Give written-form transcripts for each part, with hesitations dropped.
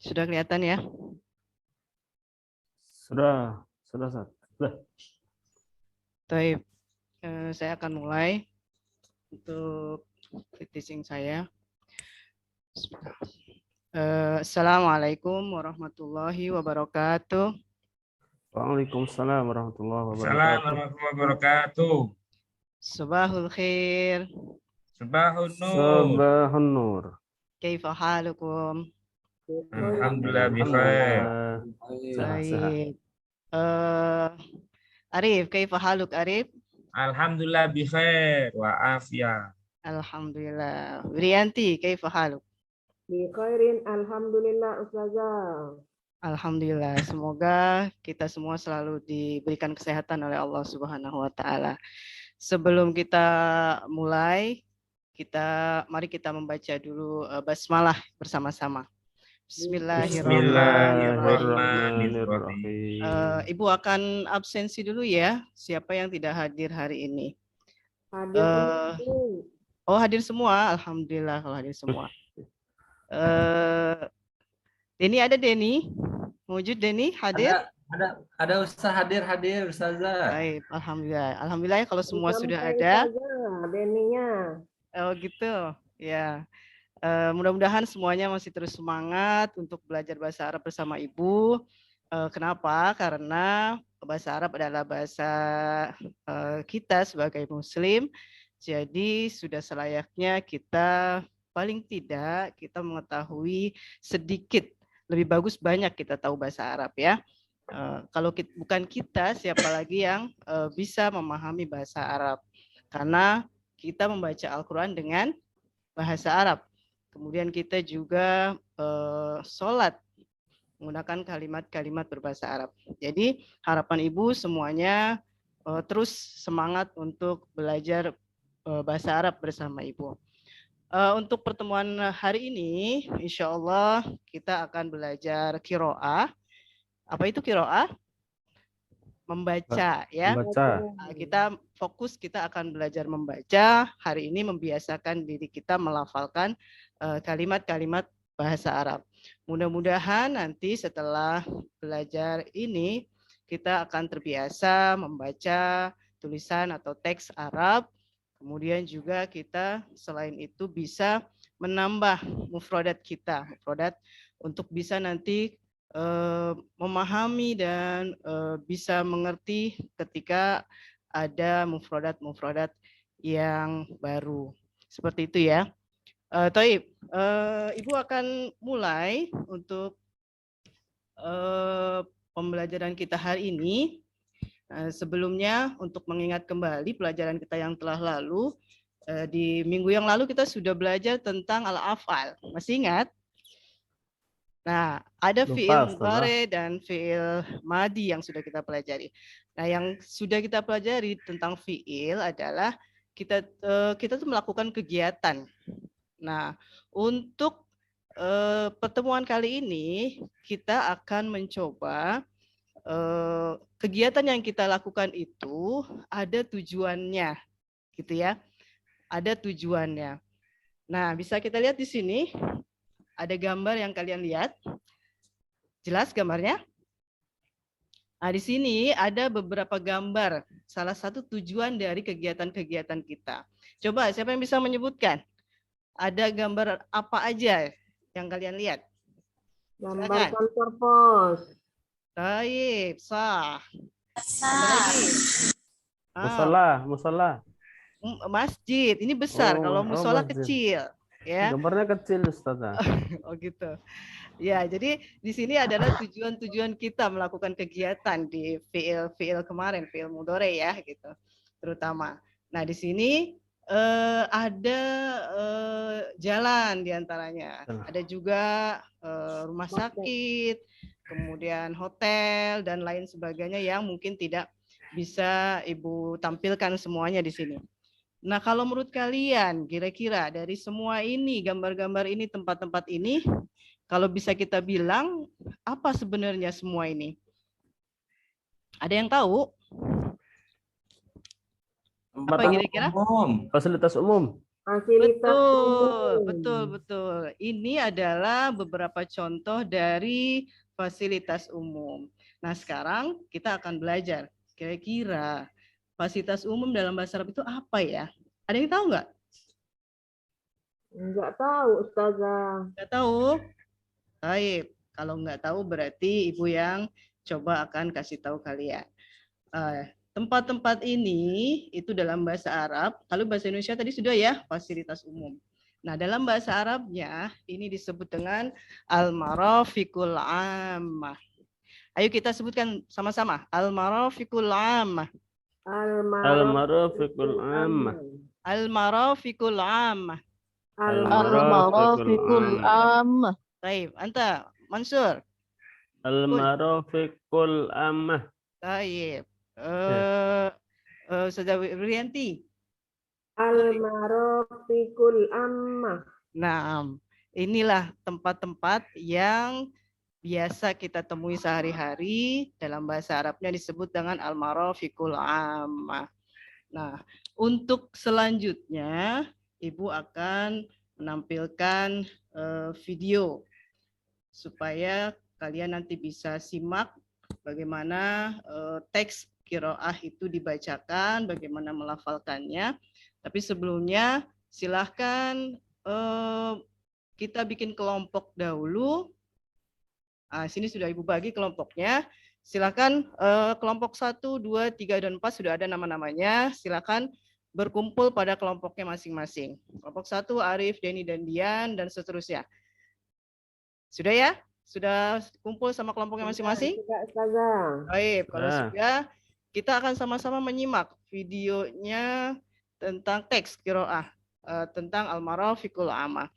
Sudah kelihatan ya? Sudah, Ustaz. Sudah. Baik, saya akan mulai untuk teaching saya. Assalamualaikum warahmatullahi wabarakatuh. Waalaikumsalam warahmatullahi Assalamualaikum wabarakatuh. warahmatullahi wabarakatuh. Subahul khair. Subahun nur. Sabahun nur. Kaifa halukum? Alhamdulillah bikhair. Sehat-sehat. Baik. Arif, kaifa haluk Arif? Alhamdulillah bikhair wa afiyah. Alhamdulillah. Wirianti, kaifa haluk? Bi khairin, alhamdulillah Ustazah. Alhamdulillah, semoga kita semua selalu diberikan kesehatan oleh Allah Subhanahu wa taala. Sebelum kita mulai, mari kita membaca dulu basmalah bersama-sama. Bismillahirrahmanirrahim. Ibu akan absensi dulu ya. Siapa yang tidak hadir hari ini? Hadir semua. Oh, hadir semua. Alhamdulillah kalau hadir semua. Denny ada Denny? Wujud Denny hadir? Ada Ustaz hadir Ustazah. Baik, alhamdulillah. Alhamdulillah ya kalau semua sudah ada. Denny-nya. Oh gitu. Ya. Mudah-mudahan semuanya masih terus semangat untuk belajar bahasa Arab bersama Ibu. Kenapa? Karena bahasa Arab adalah bahasa kita sebagai Muslim. Jadi sudah selayaknya kita paling tidak kita mengetahui sedikit. Lebih bagus banyak kita tahu bahasa Arab ya. Kalau bukan kita, siapa lagi yang bisa memahami bahasa Arab? Karena kita membaca Al-Quran dengan bahasa Arab. Kemudian kita juga sholat menggunakan kalimat-kalimat berbahasa Arab. Jadi harapan Ibu semuanya terus semangat untuk belajar bahasa Arab bersama Ibu. Untuk pertemuan hari ini, insya Allah kita akan belajar qiraah. Apa itu qiraah? Membaca ya. Membaca. Kita akan belajar membaca. Hari ini membiasakan diri kita melafalkan kalimat-kalimat bahasa Arab. Mudah-mudahan nanti setelah belajar ini kita akan terbiasa membaca tulisan atau teks Arab. Kemudian juga kita selain itu bisa menambah mufradat kita, mufradat untuk bisa nanti memahami dan bisa mengerti ketika ada mufradat-mufradat yang baru. Seperti itu ya. Taib, Ibu akan mulai untuk pembelajaran kita hari ini. Sebelumnya untuk mengingat kembali pelajaran kita yang telah lalu, di minggu yang lalu kita sudah belajar tentang al-af'al. Masih ingat? Nah, ada fi'il mudhari dan fi'il madi yang sudah kita pelajari. Nah, yang sudah kita pelajari tentang fi'il adalah kita tuh melakukan kegiatan. Nah, untuk pertemuan kali ini kita akan mencoba kegiatan yang kita lakukan itu ada tujuannya, gitu ya. Ada tujuannya. Nah, bisa kita lihat di sini ada gambar yang kalian lihat. Jelas gambarnya? Nah, di sini ada beberapa gambar. Salah satu tujuan dari kegiatan-kegiatan kita. Coba siapa yang bisa menyebutkan? Ada gambar apa aja yang kalian lihat? Gambar kantor pos. Baik, sah. Musola. Masjid, ini besar. Kalau musola kecil. Ya. Gambarnya kecil, Ustazah. Oh gitu. Ya, jadi di sini adalah tujuan-tujuan kita melakukan kegiatan di fiil kemarin, fiil mudhari ya gitu. Terutama. Nah, di sini ada jalan diantaranya. Ada juga rumah sakit, kemudian hotel dan lain sebagainya yang mungkin tidak bisa Ibu tampilkan semuanya di sini. Nah, kalau menurut kalian kira-kira dari semua ini, gambar-gambar ini, tempat-tempat ini, kalau bisa kita bilang apa sebenarnya semua ini? Ada yang tahu? Apa kira-kira? Fasilitas umum. Fasilitas Betul, umum. betul. Ini adalah beberapa contoh dari fasilitas umum. Nah, sekarang kita akan belajar kira-kira fasilitas umum dalam bahasa Arab itu apa ya? Ada yang tahu nggak? Enggak tahu, Ustazah. Nggak tahu? Baik. Kalau nggak tahu berarti Ibu yang coba akan kasih tahu kalian. Tempat-tempat ini itu dalam bahasa Arab, kalau bahasa Indonesia tadi sudah ya, fasilitas umum. Nah, dalam bahasa Arabnya ini disebut dengan al-marafiqul ammah. Ayo kita sebutkan sama-sama, al-marafiqul ammah. Al-marafiqul ammah. Al-marafiqul ammah. Al-marafiqul ammah. Baik, Anta, Mansur. Al-marafiqul ammah. Baik. Saudara Rianti. Al-marafiqul ammah. Nah, inilah tempat-tempat yang biasa kita temui sehari-hari, dalam bahasa Arabnya disebut dengan al-marafiqul ammah. Nah, untuk selanjutnya Ibu akan menampilkan video supaya kalian nanti bisa simak bagaimana teks qiraah itu dibacakan, bagaimana melafalkannya. Tapi sebelumnya silahkan kita bikin kelompok dahulu. Sini sudah Ibu bagi kelompoknya. Silakan kelompok 1, 2, 3, dan 4 sudah ada nama-namanya. Silakan berkumpul pada kelompoknya masing-masing. Kelompok 1, Arif, Denny, dan Dian, dan seterusnya. Sudah ya? Sudah kumpul sama kelompoknya masing-masing? Sudah, Ustazah. Baik, kalau sudah, kita akan sama-sama menyimak videonya tentang teks qiraah, tentang al-marafiqul ammah.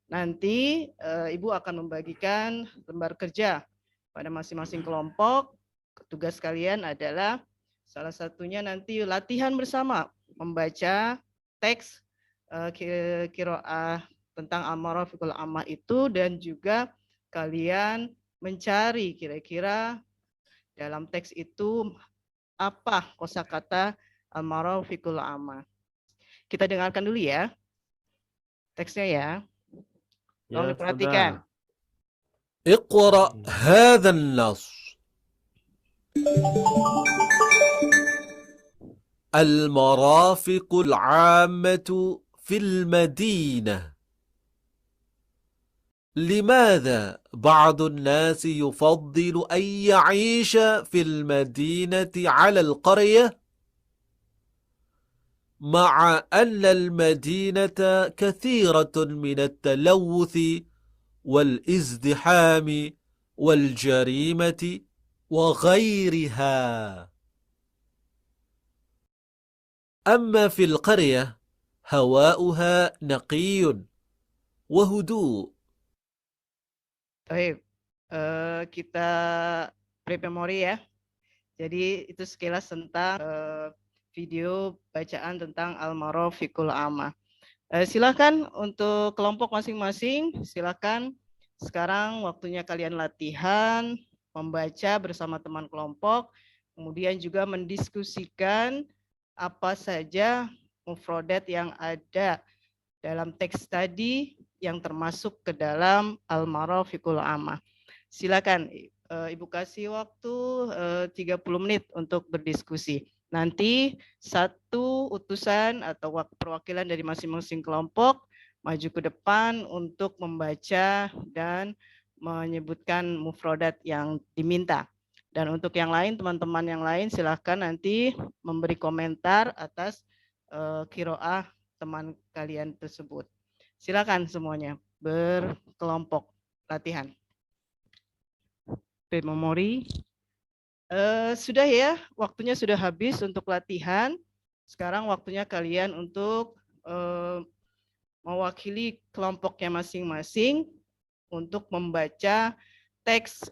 Nanti Ibu akan membagikan lembar kerja pada masing-masing kelompok. Tugas kalian adalah salah satunya nanti latihan bersama membaca teks qiraah tentang al-marafiqul ammah itu, dan juga kalian mencari kira-kira dalam teks itu apa kosakata al-marafiqul ammah. Kita dengarkan dulu ya teksnya ya. Tolong diperhatikan. اقرأ هذا النص. المرافق العامة في المدينة. لماذا بعض الناس يفضل أن يعيش في المدينة على القرية؟ مع أن المدينة كثيرة من التلوث والازدحام والجريمة وغيرها. أما في القرية هواؤها نقي وهدوء. Baik, kita pre-memori ya. Jadi itu sekilas tentang video bacaan tentang al-marafiqul ammah. Silakan untuk kelompok masing-masing, silakan sekarang waktunya kalian latihan, membaca bersama teman kelompok, kemudian juga mendiskusikan apa saja mufrodat yang ada dalam teks tadi yang termasuk ke dalam al-marafiqul ammah. Silakan Ibu kasih waktu 30 menit untuk berdiskusi. Nanti satu utusan atau perwakilan dari masing-masing kelompok maju ke depan untuk membaca dan menyebutkan mufrodat yang diminta. Dan untuk yang lain, teman-teman yang lain silakan nanti memberi komentar atas qiraah teman kalian tersebut. Silakan semuanya berkelompok latihan. Memori. Sudah ya, waktunya sudah habis untuk latihan. Sekarang waktunya kalian untuk mewakili kelompoknya masing-masing untuk membaca teks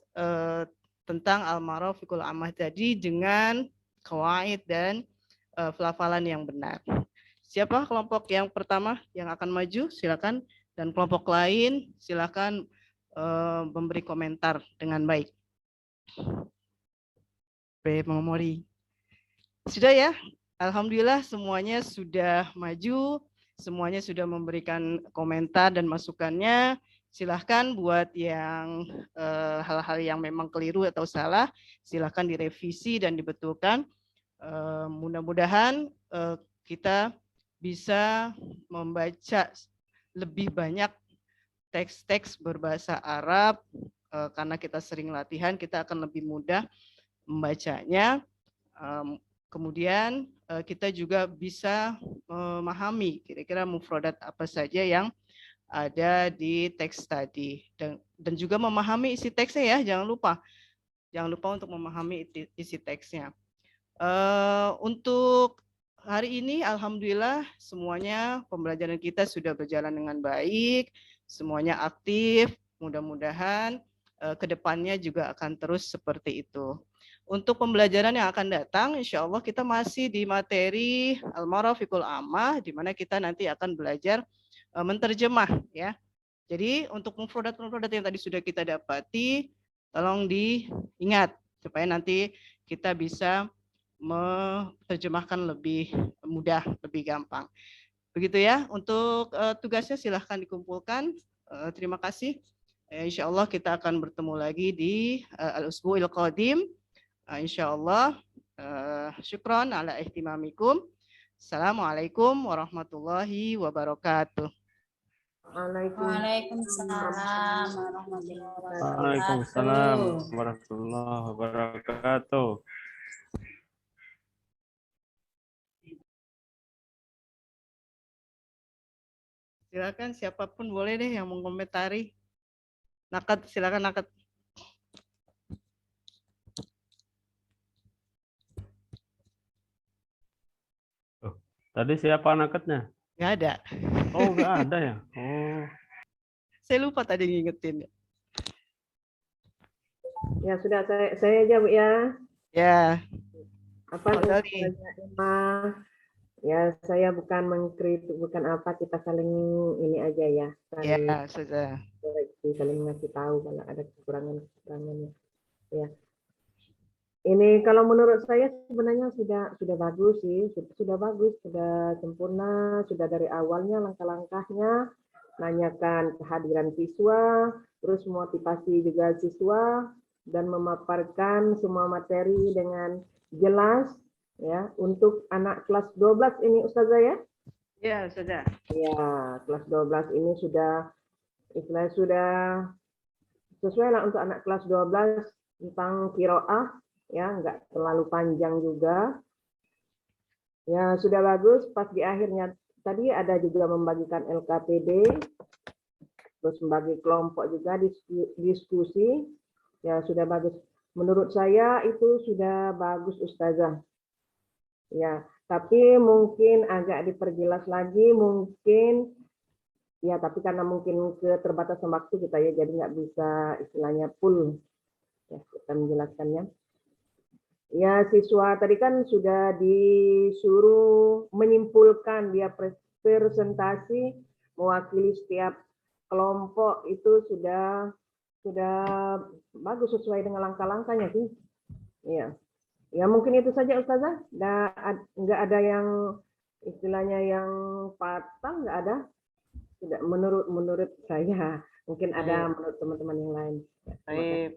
tentang al-marafiqul ammah tadi dengan qawaid dan pelafalan yang benar. Siapa kelompok yang pertama yang akan maju? Silakan. Dan kelompok lain silakan memberi komentar dengan baik. Memori. Sudah ya? Alhamdulillah semuanya sudah maju. semuanya sudah memberikan komentar dan masukannya. Silahkan buat yang hal-hal yang memang keliru atau salah, silahkan direvisi dan dibetulkan. Mudah-mudahan kita bisa membaca lebih banyak teks-teks berbahasa Arab, karena kita sering latihan, kita akan lebih mudah membacanya. Kemudian kita juga bisa memahami kira-kira mufradat apa saja yang ada di teks tadi, dan juga memahami isi teksnya ya, jangan lupa untuk memahami isi teksnya. Untuk hari ini alhamdulillah semuanya pembelajaran kita sudah berjalan dengan baik, semuanya aktif, mudah-mudahan kedepannya juga akan terus seperti itu. Untuk pembelajaran yang akan datang, insya Allah kita masih di materi Al-Marafiqul Ammah, di mana kita nanti akan belajar menterjemah ya. Jadi untuk mufradat-mufradat yang tadi sudah kita dapati, tolong diingat supaya nanti kita bisa menerjemahkan lebih mudah, lebih gampang. Begitu ya. Untuk tugasnya silahkan dikumpulkan. Terima kasih. Insya Allah kita akan bertemu lagi di Al-Usbu'il Qadim. Insya Allah. Syukran ala ihtimamikum. Assalamualaikum warahmatullahi wabarakatuh. Waalaikumsalam. Waalaikumsalam warahmatullahi wabarakatuh. Silakan siapapun boleh deh yang mengomentari. Nakat, silakan Nakat. Tadi siapa naketnya? Nggak ada. Oh, nggak ada ya? Oh. Saya lupa tadi ngingetin. Ya sudah, saya aja Bu ya. Ya. Apa ya, saya bukan mengkritik, bukan apa, kita saling ini aja ya. Saling, ya, sudah. Saling ngasih tahu kalau ada kekurangan-kekurangannya. Ya. Ini kalau menurut saya sebenarnya sudah bagus sih, sudah bagus, sudah sempurna, sudah dari awalnya langkah-langkahnya, nanyakan kehadiran siswa, terus motivasi juga siswa, dan memaparkan semua materi dengan jelas, ya, untuk anak kelas 12 ini Ustazah ya? Ya, sudah. Ya, kelas 12 ini sudah, istilahnya sudah sesuai lah untuk anak kelas 12 tentang qiraah. Ya, nggak terlalu panjang juga. Ya, sudah bagus. Pas di akhirnya tadi ada juga membagikan LKPD, terus membagi kelompok juga, diskusi. Ya, sudah bagus. Menurut saya itu sudah bagus Ustazah. Ya, tapi mungkin agak diperjelas lagi, mungkin ya, tapi karena mungkin keterbatasan waktu kita ya, jadi nggak bisa istilahnya full ya kita menjelaskannya. Ya, siswa tadi kan sudah disuruh menyimpulkan, dia presentasi mewakili setiap kelompok, itu sudah bagus sesuai dengan langkah-langkahnya sih. Ya. Ya, mungkin itu saja Ustazah. Nggak ada yang istilahnya yang patah, nggak ada. Tidak, menurut saya. Mungkin ada menurut teman-teman yang lain. Baik.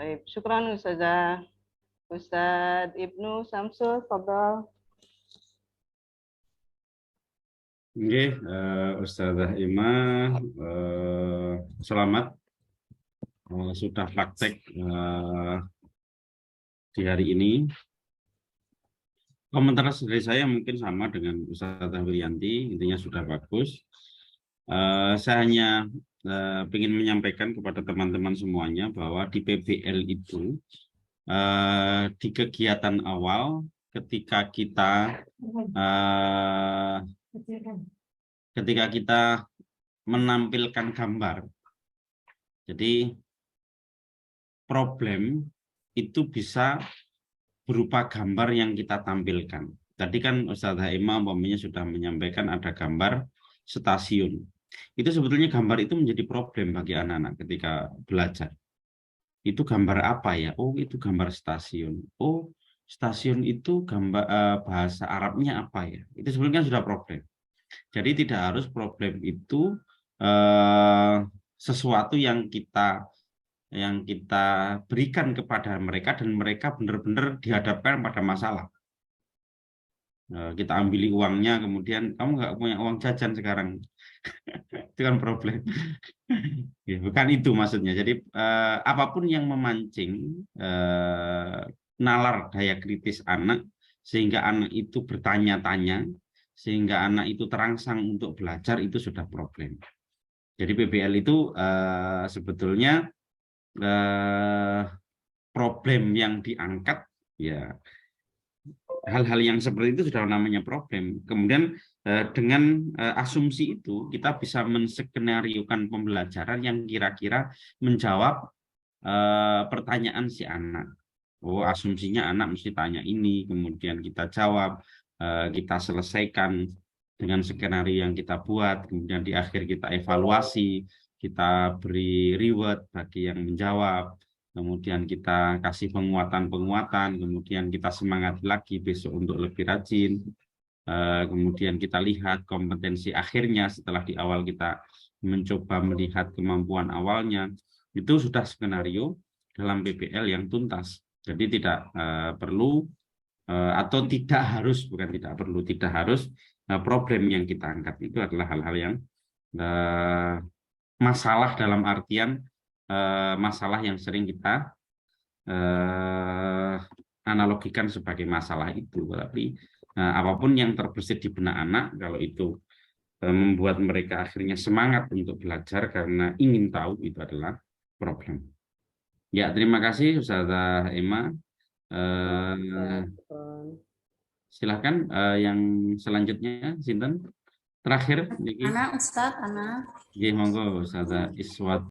Baik, syukran Ustazah. Ustadz Ibnu Samsul, fadhal. Nggih, Ustazah Ima, selamat sudah praktek di hari ini. Komentar dari saya mungkin sama dengan Ustazah Wirianti, intinya sudah bagus. Saya hanya ingin menyampaikan kepada teman-teman semuanya bahwa di PBL itu di kegiatan awal ketika kita menampilkan gambar, jadi problem itu bisa berupa gambar yang kita tampilkan. Tadi kan Ustazah Ima umpamanya sudah menyampaikan ada gambar stasiun. Itu sebetulnya gambar itu menjadi problem bagi anak-anak ketika belajar. Itu gambar apa ya? Oh, itu gambar stasiun. Oh, stasiun itu gambar bahasa Arabnya apa ya? Itu sebenarnya sudah problem. Jadi tidak harus problem itu sesuatu yang kita berikan kepada mereka dan mereka benar-benar dihadapkan pada masalah. Kita ambili uangnya, kemudian kamu nggak punya uang jajan sekarang. Itu kan problem. Ya, bukan itu maksudnya. Jadi apapun yang memancing nalar daya kritis anak, sehingga anak itu bertanya-tanya, sehingga anak itu terangsang untuk belajar, itu sudah problem. Jadi PBL itu sebetulnya problem yang diangkat, ya hal-hal yang seperti itu sudah namanya problem. Kemudian dengan asumsi itu kita bisa menskenariokan pembelajaran yang kira-kira menjawab pertanyaan si anak. Oh, asumsinya anak mesti tanya ini, kemudian kita jawab, kita selesaikan dengan skenario yang kita buat, kemudian di akhir kita evaluasi, kita beri reward bagi yang menjawab, kemudian kita kasih penguatan-penguatan, kemudian kita semangat lagi besok untuk lebih rajin, kemudian kita lihat kompetensi akhirnya setelah di awal kita mencoba melihat kemampuan awalnya, itu sudah skenario dalam PBL yang tuntas. Jadi tidak perlu atau tidak harus, bukan tidak perlu, tidak harus problem yang kita angkat itu adalah hal-hal yang masalah dalam artian masalah yang sering kita analogikan sebagai masalah itu. Tapi apapun yang terbesit di benak anak, kalau itu membuat mereka akhirnya semangat untuk belajar karena ingin tahu, itu adalah problem. Ya, terima kasih Ustazah Emma. Silahkan yang selanjutnya, Sinten? Terakhir, Ana Ustadz, Ana. Monggo Ustazah Iswat.